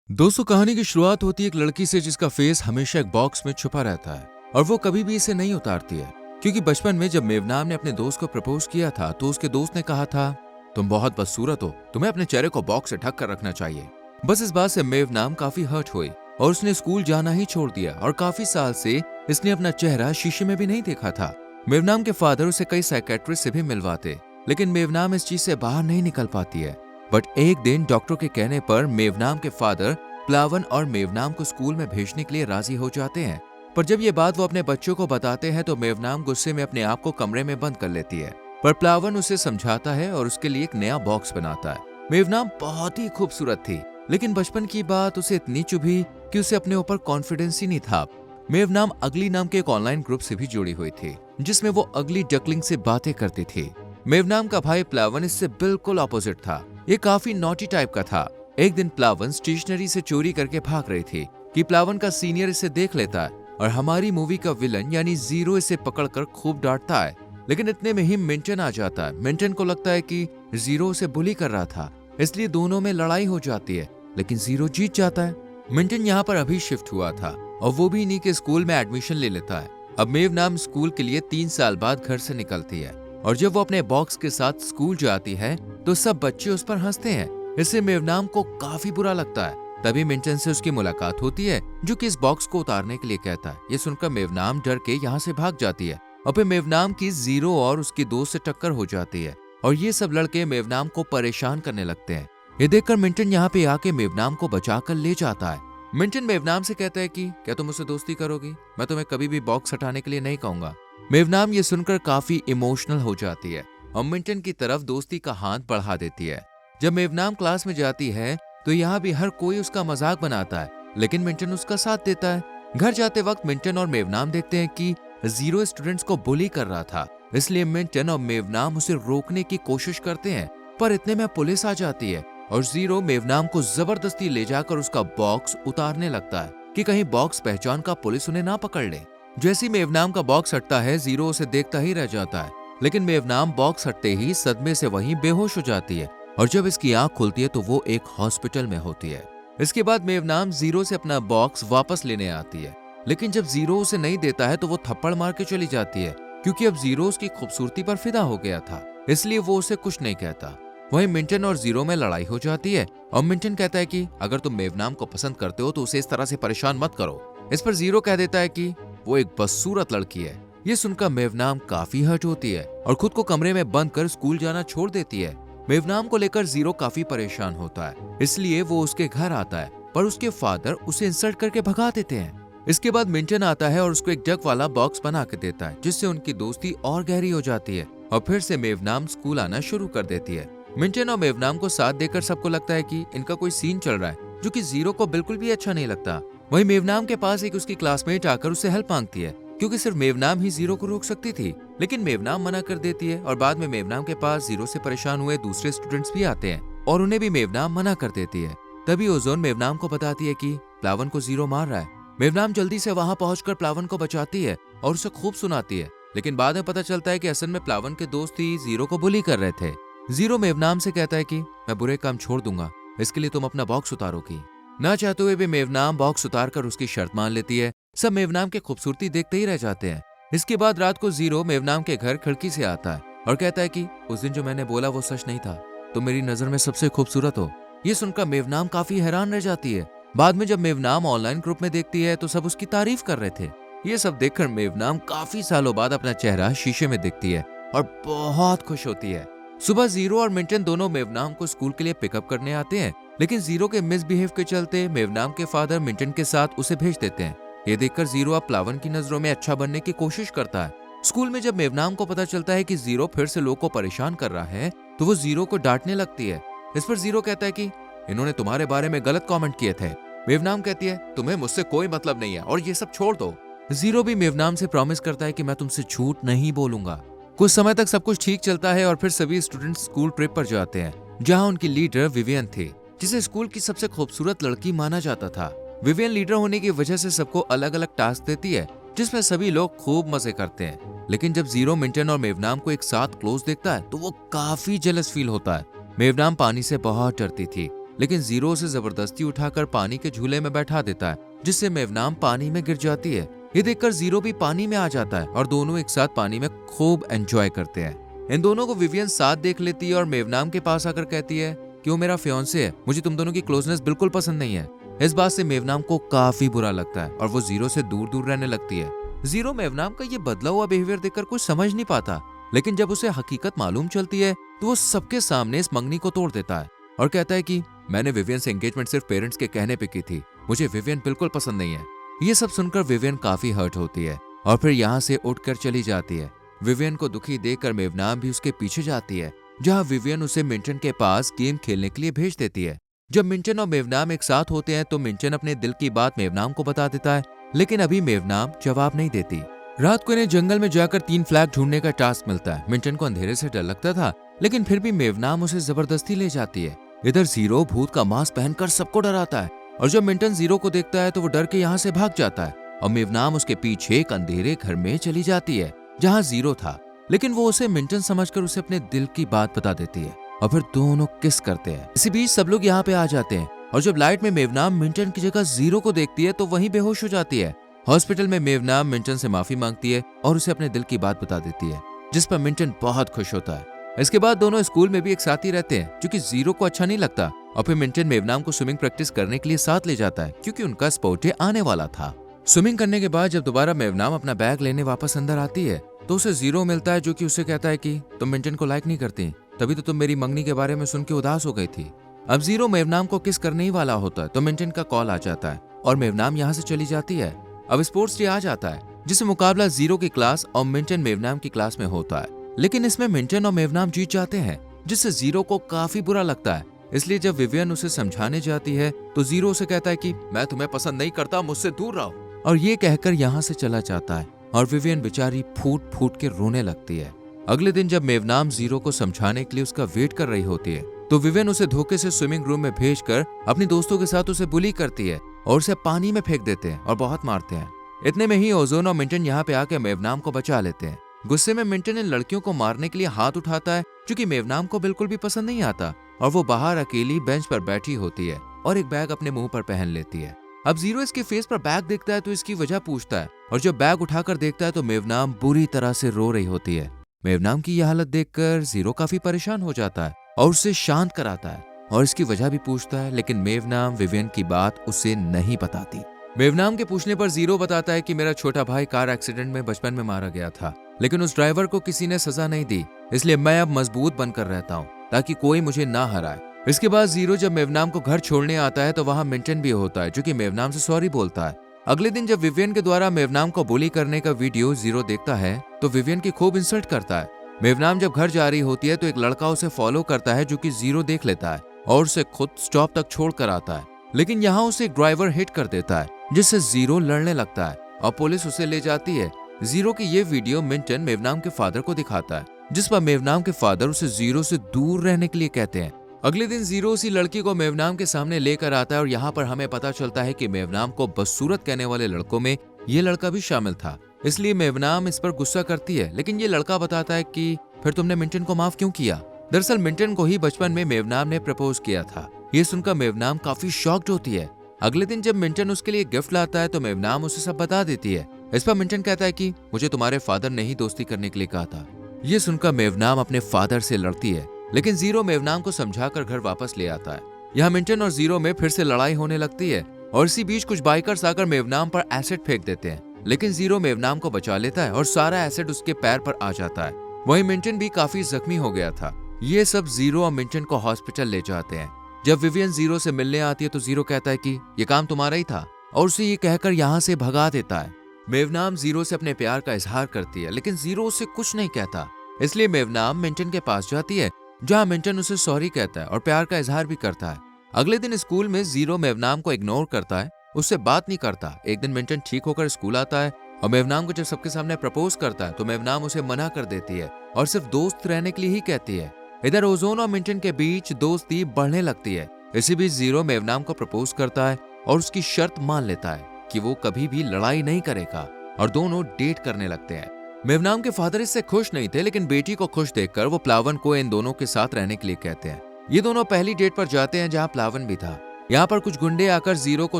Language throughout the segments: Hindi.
दोस्तों, कहानी की शुरुआत होती है एक लड़की से जिसका फेस हमेशा एक बॉक्स में छुपा रहता है और वो कभी भी इसे नहीं उतारती है। क्योंकि बचपन में जब मेवनाम ने अपने दोस्त को प्रपोज किया था तो उसके दोस्त ने कहा था, तुम बहुत बदसूरत हो, तुम्हें अपने चेहरे को बॉक्स से ढक कर रखना चाहिए। बस इस बात से मेवनाम काफी हर्ट हुई और उसने स्कूल जाना ही छोड़ दिया और काफी साल से इसने अपना चेहरा शीशे में भी नहीं देखा था। मेवनाम के फादर उसे कई साइकेट्रिस्ट से भी मिलवाते, लेकिन मेवनाम इस चीज से बाहर नहीं निकल पाती है। बट एक दिन डॉक्टर के कहने पर मेवनाम के फादर प्लावन और मेवनाम को स्कूल में भेजने के लिए राजी हो जाते हैं। पर जब ये बात वो अपने बच्चों को बताते हैं तो मेवनाम गुस्से में अपने आप को कमरे में बंद कर लेती है। पर प्लावन उसे समझाता है और उसके लिए एक नया बॉक्स बनाता है। मेवनाम बहुत ही खूबसूरत थी, लेकिन बचपन की बात उसे इतनी चुभी कि उसे अपने ऊपर कॉन्फिडेंस ही नहीं था। मेवनाम अगली नाम के एक ऑनलाइन ग्रुप से भी जुड़ी हुई थी जिसमें वो अगली डकलिंग से बातें करती थी। मेवनाम का भाई प्लावन इससे बिल्कुल ऑपोजिट था। ये काफी नॉटी टाइप का था। एक दिन प्लावन स्टेशनरी से चोरी करके भाग रही थी कि प्लावन का सीनियर इसे देख लेता है और हमारी मूवी का विलन यानी जीरो इसे पकड़कर खूब डांटता है। लेकिन इतने में ही मिंटन आ जाता है। मिंटन को लगता है कि जीरो उसे बुली कर रहा था, इसलिए दोनों में लड़ाई हो जाती है, लेकिन जीरो जीत जाता है। मिंटन यहाँ पर अभी शिफ्ट हुआ था और वो भी इन्हीं के स्कूल में एडमिशन ले लेता है। अब मेवनाम स्कूल के लिए 3 साल बाद घर से निकलती है और जब वो अपने बॉक्स के साथ स्कूल जाती है तो सब बच्चे उस पर हंसते हैं। इससे मेवनाम को काफी बुरा लगता है। तभी मिंटन से उसकी मुलाकात होती है जो कि इस बॉक्स को उतारने के लिए कहता है। ये सुनकर मेवनाम डर के यहाँ से भाग जाती है और फिर मेवनाम की जीरो और उसके दोस्त से टक्कर हो जाती है और ये सब लड़के मेवनाम को परेशान करने लगते हैं। ये देखकर मिंटन यहाँ पे आके मेवनाम को बचाकर ले जाता है। मिंटन मेवनाम से कहता है कि क्या तुम मुझसे दोस्ती करोगी? मैं तुम्हें कभी भी बॉक्स हटाने के लिए नहीं कहूंगा। मेवनाम ये सुनकर काफी इमोशनल हो जाती है और मिंटन की तरफ दोस्ती का हाथ बढ़ा देती है। जब मेवनाम क्लास में जाती है तो यहाँ भी हर कोई उसका मजाक बनाता है, लेकिन मिंटन उसका साथ देता है। घर जाते वक्त मिंटन और मेवनाम देखते हैं कि जीरो स्टूडेंट्स को बुली कर रहा था, इसलिए मिंटन और मेवनाम उसे रोकने की कोशिश करते हैं। पर इतने में पुलिस आ जाती है और जीरो मेवनाम को जबरदस्ती ले जाकर उसका बॉक्स उतारने लगता है कि कहीं बॉक्स पहचान का पुलिस उन्हें ना पकड़ ले। जैसे मेवनाम का बॉक्स हटता है, जीरो उसे देखता ही रह जाता है, लेकिन मेवनाम बॉक्स हटते ही सदमे से वहीं बेहोश हो जाती है और जब इसकी आंख खुलती है तो वो एक हॉस्पिटल में होती है। इसके बाद मेवनाम जीरो से अपना बॉक्स वापस लेने आती है, लेकिन जब जीरो उसे नहीं देता है तो वो थप्पड़ मार के चली जाती है क्योंकि अब जीरो उसकी खूबसूरती पर फिदा हो गया था, इसलिए वो उसे कुछ नहीं कहता। वहीं मिंटन और जीरो में लड़ाई हो जाती है और मिंटन कहता है कि अगर तुम मेवनाम को पसंद करते हो तो उसे इस तरह से परेशान मत करो। इस पर जीरो कह देता है कि वो एक बदसूरत लड़की है। ये सुनकर मेवनाम काफी हर्ट होती है और खुद को कमरे में बंद कर स्कूल जाना छोड़ देती है। मेवनाम को लेकर जीरो काफी परेशान होता है, इसलिए वो उसके घर आता है, पर उसके फादर उसे इंसल्ट करके भगा देते हैं। इसके बाद मिंटन आता है और उसको एक डक वाला बॉक्स बना के देता है, जिससे उनकी दोस्ती और गहरी हो जाती है और फिर से मेवनाम स्कूल आना शुरू कर देती है। मिंटन और मेवनाम को साथ देकर सबको लगता है कि इनका कोई सीन चल रहा है, जो कि जीरो को बिल्कुल भी अच्छा नहीं लगता। वहीं मेवनाम के पास एक उसकी क्लासमेट आकर उससे हेल्प मांगती है क्योंकि सिर्फ मेवनाम ही जीरो को रोक सकती थी, लेकिन मेवनाम मना कर देती है और बाद में मेवनाम के पास जीरो से परेशान हुए दूसरे स्टूडेंट्स भी आते हैं और उन्हें भी मेवनाम मना कर देती है। तभी ओजोन मेवनाम को बताती है कि प्लावन को जीरो मार रहा है। मेवनाम जल्दी से वहां पहुंचकर प्लावन को बचाती है और उसे खूब सुनाती है, लेकिन बाद में पता चलता है कि असल में प्लावन के दोस्त ही जीरो को बुली कर रहे थे। जीरो मेवनाम से कहता है कि मैं बुरे काम छोड़ दूंगा, इसके लिए तुम अपना बॉक्स उतारोगी। ना चाहते हुए भी मेवनाम बॉक्स उतार कर उसकी शर्त मान लेती है। सब मेवनाम की खूबसूरती देखते ही रह जाते हैं। इसके बाद रात को जीरो मेवनाम के घर खिड़की से आता है और कहता है कि उस दिन जो मैंने बोला वो सच नहीं था, तुम मेरी नजर में सबसे खूबसूरत हो। ये सुनकर मेवनाम काफी हैरान रह जाती है। बाद में जब मेवनाम ऑनलाइन ग्रुप में देखती है तो सब उसकी तारीफ कर रहे थे। ये सब देखकर मेवनाम काफी सालों बाद अपना चेहरा शीशे में देखती है और बहुत खुश होती है। सुबह जीरो और मिंटन दोनों मेवनाम को स्कूल के लिए पिकअप करने आते हैं, लेकिन जीरो के मिसबिहेव के चलते मेवनाम के फादर मिंटन के साथ उसे भेज देते हैं। ये देखकर जीरो अब प्लावन की नजरों में अच्छा बनने की कोशिश करता है। स्कूल में जब मेवनाम को पता चलता है कि जीरो फिर से लोग को परेशान कर रहा है तो वो जीरो को डांटने लगती है। इस पर जीरो कहता है कि इन्होंने तुम्हारे बारे में गलत कमेंट किए थे। मेवनाम कहती है तुम्हें मुझसे कोई मतलब नहीं है और ये सब छोड़ दो। जीरो भी मेवनाम से प्रॉमिस करता है कि मैं तुमसे झूठ नहीं बोलूंगा। कुछ समय तक सब कुछ ठीक चलता है और फिर सभी स्टूडेंट स्कूल ट्रिप पर जाते हैं, जहाँ उनकी लीडर विवियन थी, जिसे स्कूल की सबसे खूबसूरत लड़की माना जाता था। विवियन लीडर होने की वजह से सबको अलग अलग टास्क देती है, जिसमें सभी लोग खूब मजे करते हैं। लेकिन जब जीरो मिंटन और मेवनाम को एक साथ क्लोज देखता है तो वो काफी जेलस फील होता है। मेवनाम पानी से बहुत डरती थी लेकिन जीरो उसे जबरदस्ती उठाकर पानी के झूले में बैठा देता है, जिससे मेवनाम पानी में गिर जाती है। ये देखकर जीरो भी पानी में आ जाता है और दोनों एक साथ पानी में खूब एंजॉय करते हैं। इन दोनों को विवियन साथ देख लेती है और मेवनाम के पास आकर कहती है कि वो मेरा फियांसे है, मुझे तुम दोनों की क्लोजनेस बिल्कुल पसंद नहीं है। इस बात से मेवनाम को काफी बुरा लगता है और वो जीरो से दूर दूर रहने लगती है। जीरो मेवनाम का ये बदला हुआ बिहेवियर देखकर कुछ समझ नहीं पाता, लेकिन जब उसे हकीकत मालूम चलती है तो वो सबके सामने इस मंगनी को तोड़ देता है और कहता है कि मैंने विवियन से एंगेजमेंट सिर्फ पेरेंट्स के कहने पे की थी, मुझे विवियन बिल्कुल पसंद नहीं है। ये सब सुनकर विवियन काफी हर्ट होती है और फिर यहाँ से उठकर चली जाती है। विवियन को दुखी देखकर मेवनाम भी उसके पीछे जाती है, जहाँ विवियन उसे मिंटन के पास गेम खेलने के लिए भेज देती है। जब मिंटन और मेवनाम एक साथ होते हैं तो मिंटन अपने दिल की बात मेवनाम को बता देता है, लेकिन अभी मेवनाम जवाब नहीं देती। रात को इन्हें जंगल में जाकर 3 फ्लैग ढूंढने का टास्क मिलता है। मिंटन को अंधेरे से डर लगता था, लेकिन फिर भी मेवनाम उसे जबरदस्ती ले जाती है। इधर जीरो भूत का मास्क पहनकर सबको डराता है और जब मिंटन जीरो को देखता है तो वो डर के यहाँ से भाग जाता है और मेवनाम उसके पीछे एक अंधेरे घर में चली जाती है जहाँ जीरो था, लेकिन वो उसे मिंटन समझकर उसे अपने दिल की बात बता देती है और फिर दोनों किस करते हैं। इसी बीच सब लोग यहाँ पे आ जाते हैं और जब लाइट में मेवनाम मिंटन की जगह जीरो को देखती है तो वहीं बेहोश हो जाती है। हॉस्पिटल में मेवनाम मिंटन से माफी मांगती है और उसे अपने दिल की बात बता देती है, जिस पर मिंटन बहुत खुश होता है। इसके बाद दोनों स्कूल में भी एक साथ ही रहते हैं, क्योंकि जीरो को अच्छा नहीं लगता और फिर मिंटन मेवनाम को स्विमिंग प्रैक्टिस करने के लिए साथ ले जाता है, क्योंकि उनका स्पोर्ट डे आने वाला था। स्विमिंग करने के बाद जब दोबारा मेवनाम अपना बैग लेने वापस अंदर आती है तो उसे जीरो मिलता है, जो कि उसे कहता है कि तुम मिंटन को लाइक नहीं करती, तभी तो तुम मेरी मंगनी के बारे में सुन के उदास हो गई थी। अब जीरो मेवनाम को किस करने ही वाला होता है तो मिंटन का कॉल आ जाता है और मेवनाम यहाँ से चली जाती है। अब स्पोर्ट्स डे आ जाता है, जिससे मुकाबला जीरो की क्लास और मिंटन मेवनाम की क्लास में होता है, लेकिन इसमें मिंटन और मेवनाम जीत जाते हैं, जिससे जीरो को काफी बुरा लगता है। इसलिए जब विवियन उसे समझाने जाती है तो जीरो उसे कहता है कि मैं तुम्हें पसंद नहीं करता, मुझसे दूर रहो, और ये कहकर यहाँ से चला जाता है और विवियन बेचारी फूट फूट के रोने लगती है। अगले दिन जब मेवनाम जीरो को समझाने के लिए उसका वेट कर रही होती है तो विवियन उसे धोखे से स्विमिंग रूम में भेजकर अपने दोस्तों के साथ उसे बुली करती है और उसे पानी में फेंक देते हैं और बहुत मारते हैं। इतने में ही ओजोन और मिंटन यहाँ पे आके मेवनाम को बचा लेते हैं। गुस्से में मिंटन इन लड़कियों को मारने के लिए हाथ उठाता है, जो कि मेवनाम को बिल्कुल भी पसंद नहीं आता, और वो बाहर अकेली बेंच पर बैठी होती है और एक बैग अपने मुंह पर पहन लेती है। अब जीरो इसके फेस पर बैग देखता है तो इसकी वजह पूछता है और जब बैग उठाकर देखता है तो मेवनाम बुरी तरह से रो रही होती है। मेवनाम की यह हालत देखकर जीरो काफी परेशान हो जाता है और उसे शांत कराता है और इसकी वजह भी पूछता है, लेकिन मेवनाम विवियन की बात उसे नहीं बताती। मेवनाम के पूछने पर जीरो बताता है कि मेरा छोटा भाई कार एक्सीडेंट में बचपन में मारा गया था, लेकिन उस ड्राइवर को किसी ने सजा नहीं दी, इसलिए मैं अब मजबूत बनकर रहता हूँ ताकि कोई मुझे ना हराए। इसके बाद जीरो जब मेवनाम को घर छोड़ने आता है तो वहाँ मिंटन भी होता है, जो कि मेवनाम से सॉरी बोलता है। अगले दिन जब विवियन के द्वारा मेवनाम को बुली करने का वीडियो जीरो देखता है तो विवियन की खूब इंसल्ट करता है। मेवनाम जब घर जा रही होती है तो एक लड़का उसे फॉलो करता है, जो कि जीरो देख लेता है और उसे खुद स्टॉप तक छोड़ कर आता है, लेकिन यहाँ उसे एक ड्राइवर हिट कर देता है, जिससे जीरो लड़ने लगता है और पुलिस उसे ले जाती है। जीरो की ये वीडियो मिंटन मेवनाम के फादर को दिखाता है, जिस पर मेवनाम के फादर उसे जीरो से दूर रहने के लिए कहते हैं। अगले दिन जीरो उसी लड़की को मेवनाम के सामने लेकर आता है और यहाँ पर हमें पता चलता है कि मेवनाम को बदसूरत कहने वाले लड़कों में ये लड़का भी शामिल था, इसलिए मेवनाम इस पर गुस्सा करती है, लेकिन ये लड़का बताता है कि फिर तुमने मिंटन को माफ क्यों किया। दरअसल मिंटन को ही बचपन में मेवनाम ने प्रपोज किया था। ये सुनकर मेवनाम काफी शॉक्ड होती है। अगले दिन जब मिंटन उसके लिए गिफ्ट लाता है तो मेवनाम उसे सब बता देती है। इस पर मिंटन कहता है कि मुझे तुम्हारे फादर ने ही दोस्ती करने के लिए कहा था। ये सुनकर मेवनाम अपने फादर से लड़ती है, लेकिन जीरो मेवनाम को समझाकर घर वापस ले आता है। यहाँ मिंटन और जीरो में फिर से लड़ाई होने लगती है और इसी बीच कुछ बाइकर्स आकर मेवनाम पर एसिड फेंक देते हैं, लेकिन जीरो मेवनाम को बचा लेता है और सारा एसिड उसके पैर पर आ जाता है। वहीं मिंटन भी काफी जख्मी हो गया था। ये सब जीरो और मिंटन को हॉस्पिटल ले जाते हैं। जब विवियन जीरो से मिलने आती है तो जीरो कहता है कि ये काम तुम्हारा ही था और उसे ये कहकर यहाँ से भगा देता है। मेवनाम जीरो से अपने प्यार का इजहार करती है, लेकिन जीरो उसे कुछ नहीं कहता, इसलिए मेवनाम मिंटन के पास जाती है, जहाँ मिंटन उसे सॉरी कहता है और प्यार का इजहार भी करता है। अगले दिन स्कूल में जीरो मेवनाम को इग्नोर करता है, उससे बात नहीं करता। एक दिन मिंटन ठीक होकर स्कूल आता है और मेवनाम को जब सबके सामने प्रपोज करता है तो मेवनाम उसे मना कर देती है और सिर्फ दोस्त रहने के लिए ही कहती है। इधर ओजोन और मिंटन के बीच दोस्ती बढ़ने लगती है। इसी बीच जीरो मेवनाम को प्रपोज करता है और उसकी शर्त मान लेता है कि वो कभी भी लड़ाई नहीं करेगा और दोनों डेट करने लगते हैं। मेवनाम के फादर इससे खुश नहीं थे, लेकिन बेटी को खुश देखकर वो प्लावन को इन दोनों के साथ रहने के लिए कहते हैं। ये दोनों पहली डेट पर जाते हैं जहाँ प्लावन भी था। यहाँ पर कुछ गुंडे आकर जीरो को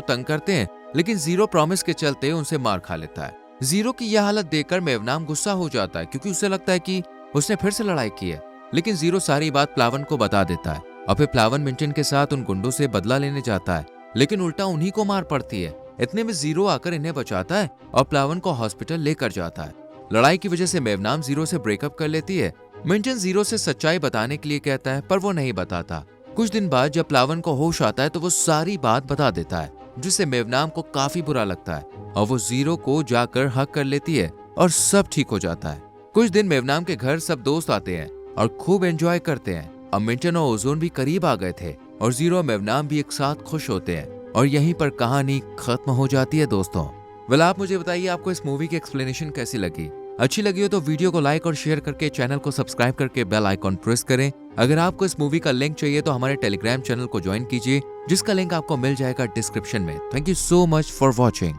तंग करते हैं, लेकिन जीरो प्रॉमिस के चलते उनसे मार खा लेता है। जीरो की यह हालत देखकर मेवनाम गुस्सा हो जाता है, क्योंकि उसे लगता है कि उसने फिर से लड़ाई की है। लेकिन जीरो सारी बात प्लावन को बता देता है और फिर प्लावन मिंटन के साथ उन गुंडों से बदला लेने जाता है, लेकिन उल्टा उन्हीं को मार पड़ती है। इतने में जीरो आकर इन्हें बचाता है और प्लावन को हॉस्पिटल लेकर जाता है। लड़ाई की वजह से मेवनाम जीरो से ब्रेकअप कर लेती है। मिंटन जीरो से सच्चाई बताने के लिए कहता है, पर वो नहीं बताता। कुछ दिन बाद जब प्लावन को होश आता है तो वो सारी बात बता देता है, जिससे मेवनाम को काफी बुरा लगता है और वो जीरो को जाकर हक कर लेती है और सब ठीक हो जाता है। कुछ दिन मेवनाम के घर सब दोस्त आते हैं और खूब एंजॉय करते हैं। अब मिंटन और ओजोन भी करीब आ गए थे और जीरो और मेवनाम भी एक साथ खुश होते हैं और यहीं पर कहानी खत्म हो जाती है दोस्तों। वेल, आप मुझे बताइए आपको इस मूवी की एक्सप्लेनेशन कैसी लगी। अच्छी लगी हो तो वीडियो को लाइक और शेयर करके चैनल को सब्सक्राइब करके बेल आइकॉन प्रेस करें। अगर आपको इस मूवी का लिंक चाहिए तो हमारे टेलीग्राम चैनल को ज्वाइन कीजिए, जिसका लिंक आपको मिल जाएगा डिस्क्रिप्शन में। Thank you so much for watching.